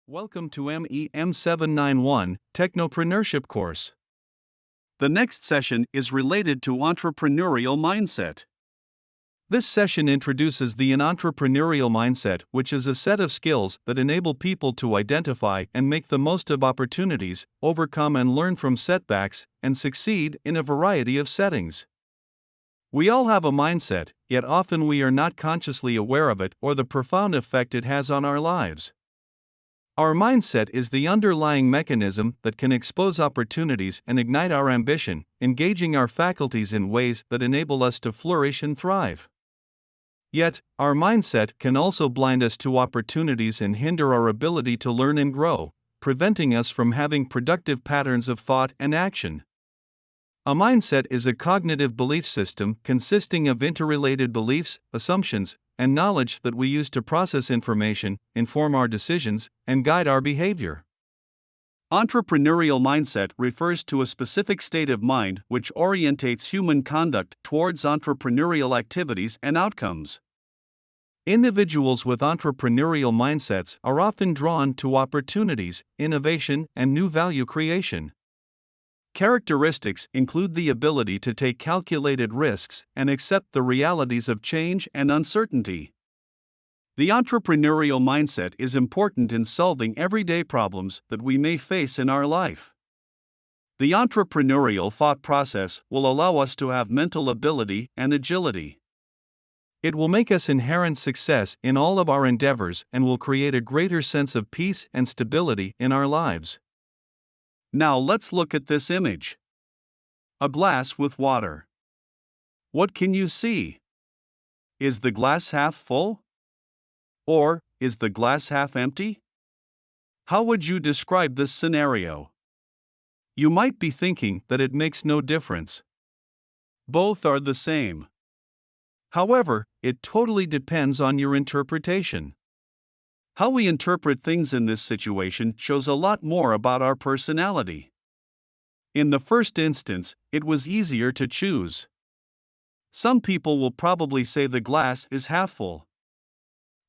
Welcome to MEM791 Technopreneurship course. The next session is related to entrepreneurial mindset. This session introduces the entrepreneurial mindset, which is a set of skills that enable people to identify and make the most of opportunities, overcome and learn from setbacks, and succeed in a variety of settings. We all have a mindset, yet often we are not consciously aware of it or the profound effect it has on our lives. Our mindset is the underlying mechanism that can expose opportunities and ignite our ambition, engaging our faculties in ways that enable us to flourish and thrive. Yet, our mindset can also blind us to opportunities and hinder our ability to learn and grow, preventing us from having productive patterns of thought and action. A mindset is a cognitive belief system consisting of interrelated beliefs, assumptions, and knowledge that we use to process information, inform our decisions, and guide our behavior. Entrepreneurial mindset refers to a specific state of mind which orientates human conduct towards entrepreneurial activities and outcomes. Individuals with entrepreneurial mindsets are often drawn to opportunities, innovation, and new value creation. Characteristics include the ability to take calculated risks and accept the realities of change and uncertainty. The entrepreneurial mindset is important in solving everyday problems that we may face in our life. The entrepreneurial thought process will allow us to have mental ability and agility. It will make us inherent success in all of our endeavors and will create a greater sense of peace and stability in our lives. Now let's look at this image. A glass with water. What can you see? Is the glass half full? Or, is the glass half empty? How would you describe this scenario? You might be thinking that it makes no difference. Both are the same. However, it totally depends on your interpretation. How we interpret things in this situation shows a lot more about our personality. In the first instance, it was easier to choose. Some people will probably say the glass is half full.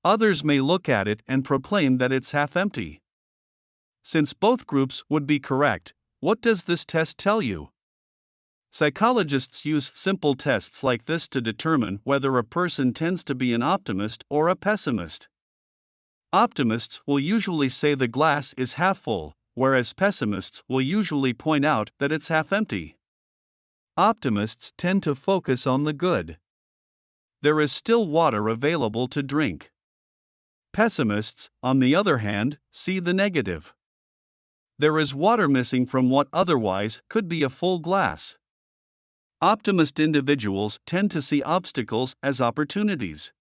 Others may look at it and proclaim that it's half empty. Since both groups would be correct, what does this test tell you? Psychologists use simple tests like this to determine whether a person tends to be an optimist or a pessimist. Optimists will usually say the glass is half full, whereas pessimists will usually point out that it's half empty. Optimists tend to focus on the good. There is still water available to drink. Pessimists, on the other hand, see the negative. There is water missing from what otherwise could be a full glass. Optimist individuals tend to see obstacles as opportunities.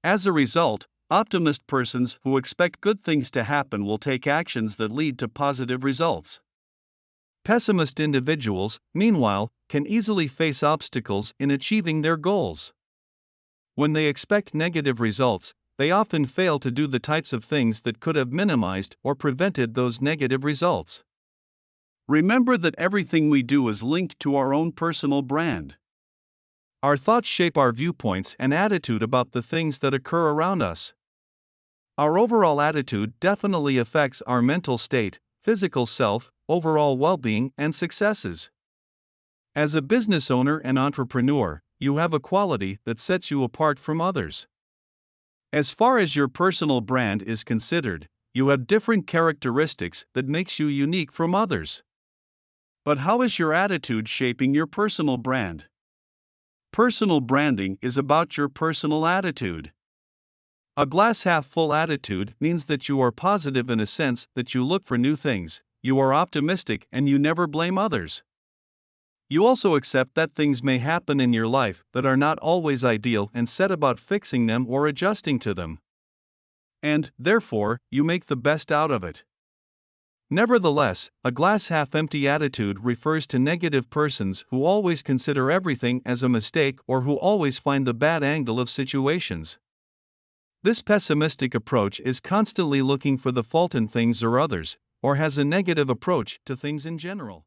As a result, optimist persons who expect good things to happen will take actions that lead to positive results. Pessimist individuals, meanwhile, can easily face obstacles in achieving their goals. When they expect negative results, they often fail to do the types of things that could have minimized or prevented those negative results. Remember that everything we do is linked to our own personal brand. Our thoughts shape our viewpoints and attitude about the things that occur around us. Our overall attitude definitely affects our mental state, physical self, overall well-being, and successes. As a business owner and entrepreneur, you have a quality that sets you apart from others. As far as your personal brand is considered, you have different characteristics that makes you unique from others. But how is your attitude shaping your personal brand? Personal branding is about your personal attitude. A glass half full attitude means that you are positive in a sense that you look for new things, you are optimistic, and you never blame others. You also accept that things may happen in your life that are not always ideal and set about fixing them or adjusting to them. And, therefore, you make the best out of it. Nevertheless, a glass half empty attitude refers to negative persons who always consider everything as a mistake or who always find the bad angle of situations. This pessimistic approach is constantly looking for the fault in things or others, or has a negative approach to things in general.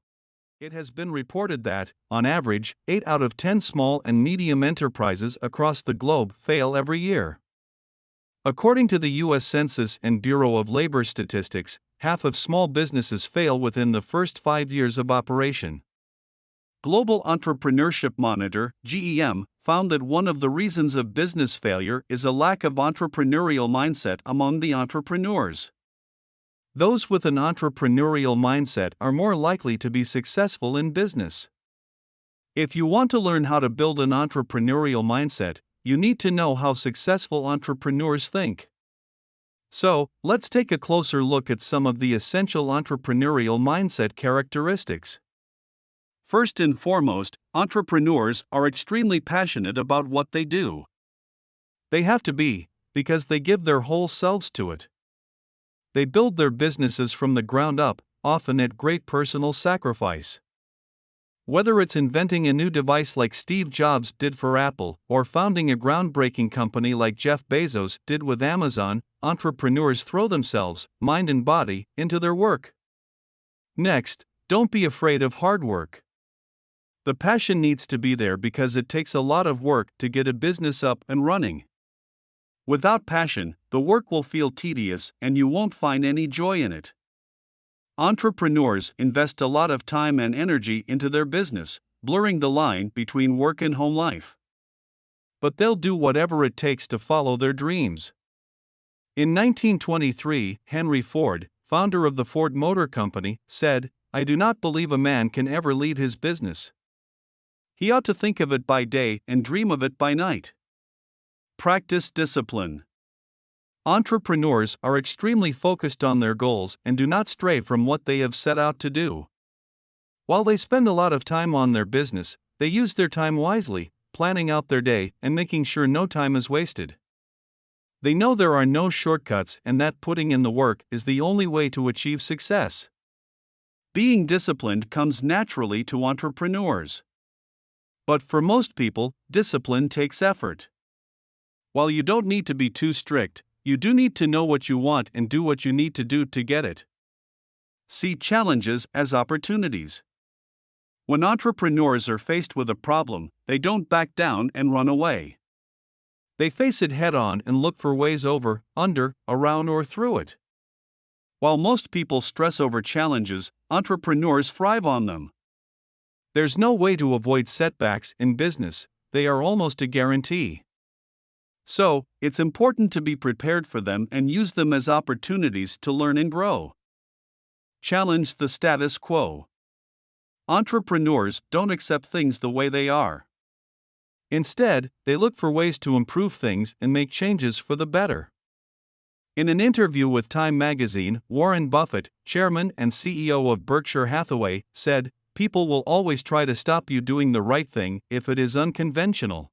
It has been reported that, on average, 8 out of 10 small and medium enterprises across the globe fail every year. According to the U.S. Census and Bureau of Labor Statistics, half of small businesses fail within the first 5 years of operation. Global Entrepreneurship Monitor (GEM) found that one of the reasons of business failure is a lack of entrepreneurial mindset among the entrepreneurs. Those with an entrepreneurial mindset are more likely to be successful in business. If you want to learn how to build an entrepreneurial mindset, you need to know how successful entrepreneurs think. So, let's take a closer look at some of the essential entrepreneurial mindset characteristics. First and foremost, entrepreneurs are extremely passionate about what they do. They have to be, because they give their whole selves to it. They build their businesses from the ground up, often at great personal sacrifice. Whether it's inventing a new device like Steve Jobs did for Apple, or founding a groundbreaking company like Jeff Bezos did with Amazon, entrepreneurs throw themselves, mind and body, into their work. Next, don't be afraid of hard work. The passion needs to be there because it takes a lot of work to get a business up and running. Without passion, the work will feel tedious and you won't find any joy in it. Entrepreneurs invest a lot of time and energy into their business, blurring the line between work and home life. But they'll do whatever it takes to follow their dreams. In 1923, Henry Ford, founder of the Ford Motor Company, said, "I do not believe a man can ever lead his business. He ought to think of it by day and dream of it by night." Practice discipline. Entrepreneurs are extremely focused on their goals and do not stray from what they have set out to do. While they spend a lot of time on their business, they use their time wisely, planning out their day and making sure no time is wasted. They know there are no shortcuts and that putting in the work is the only way to achieve success. Being disciplined comes naturally to entrepreneurs. But for most people, discipline takes effort. While you don't need to be too strict, you do need to know what you want and do what you need to do to get it. See challenges as opportunities. When entrepreneurs are faced with a problem, they don't back down and run away. They face it head on and look for ways over, under, around, or through it. While most people stress over challenges, entrepreneurs thrive on them. There's no way to avoid setbacks in business, they are almost a guarantee. So, it's important to be prepared for them and use them as opportunities to learn and grow. Challenge the status quo. Entrepreneurs don't accept things the way they are. Instead, they look for ways to improve things and make changes for the better. In an interview with Time magazine, Warren Buffett, chairman and CEO of Berkshire Hathaway, said, "People will always try to stop you doing the right thing if it is unconventional.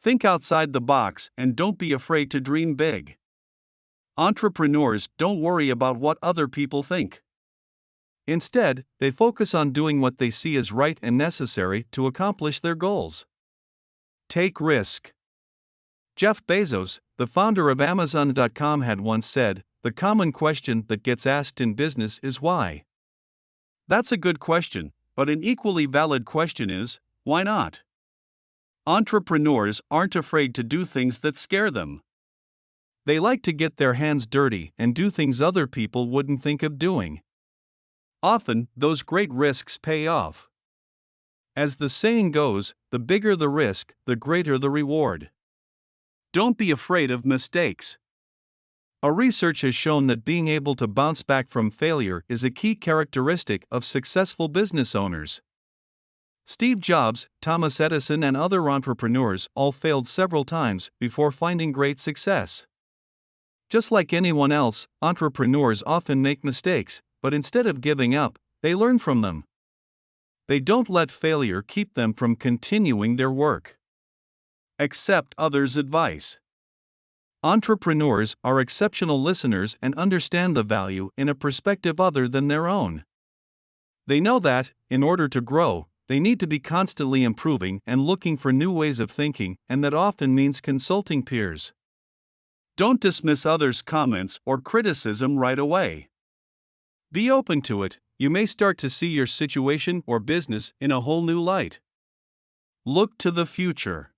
Think outside the box and don't be afraid to dream big." Entrepreneurs don't worry about what other people think. Instead, they focus on doing what they see as right and necessary to accomplish their goals. Take risk. Jeff Bezos, the founder of Amazon.com, had once said, "The common question that gets asked in business is why." That's a good question, but an equally valid question is, why not? Entrepreneurs aren't afraid to do things that scare them. They like to get their hands dirty and do things other people wouldn't think of doing. Often, those great risks pay off. As the saying goes, the bigger the risk, the greater the reward. Don't be afraid of mistakes. Our research has shown that being able to bounce back from failure is a key characteristic of successful business owners. Steve Jobs, Thomas Edison, and other entrepreneurs all failed several times before finding great success. Just like anyone else, entrepreneurs often make mistakes, but instead of giving up, they learn from them. They don't let failure keep them from continuing their work. Accept others' advice. Entrepreneurs are exceptional listeners and understand the value in a perspective other than their own. They know that, in order to grow, they need to be constantly improving and looking for new ways of thinking, and that often means consulting peers. Don't dismiss others' comments or criticism right away. Be open to it, you may start to see your situation or business in a whole new light. Look to the future.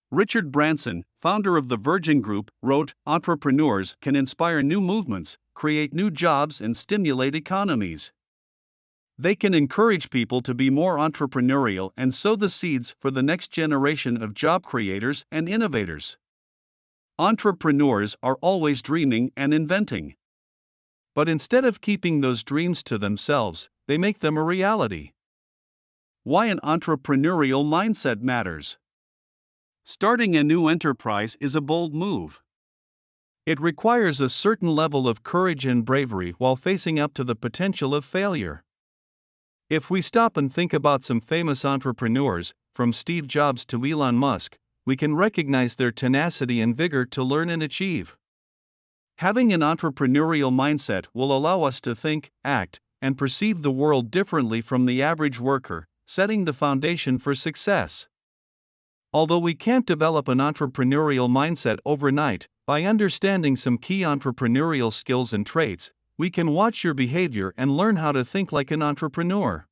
Richard Branson, founder of the Virgin Group, wrote, "Entrepreneurs can inspire new movements, create new jobs, and stimulate economies. They can encourage people to be more entrepreneurial and sow the seeds for the next generation of job creators and innovators." Entrepreneurs are always dreaming and inventing. But instead of keeping those dreams to themselves, they make them a reality. Why an entrepreneurial mindset matters. Starting a new enterprise is a bold move. It requires a certain level of courage and bravery while facing up to the potential of failure. If we stop and think about some famous entrepreneurs, from Steve Jobs to Elon Musk, we can recognize their tenacity and vigor to learn and achieve. Having an entrepreneurial mindset will allow us to think, act, and perceive the world differently from the average worker, setting the foundation for success. Although we can't develop an entrepreneurial mindset overnight, by understanding some key entrepreneurial skills and traits, we can watch your behavior and learn how to think like an entrepreneur.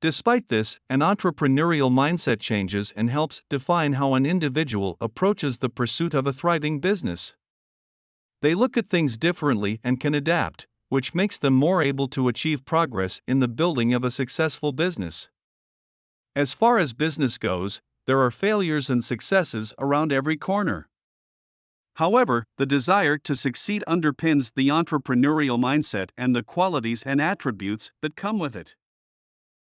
Despite this, an entrepreneurial mindset changes and helps define how an individual approaches the pursuit of a thriving business. They look at things differently and can adapt, which makes them more able to achieve progress in the building of a successful business. As far as business goes, there are failures and successes around every corner. However, the desire to succeed underpins the entrepreneurial mindset and the qualities and attributes that come with it.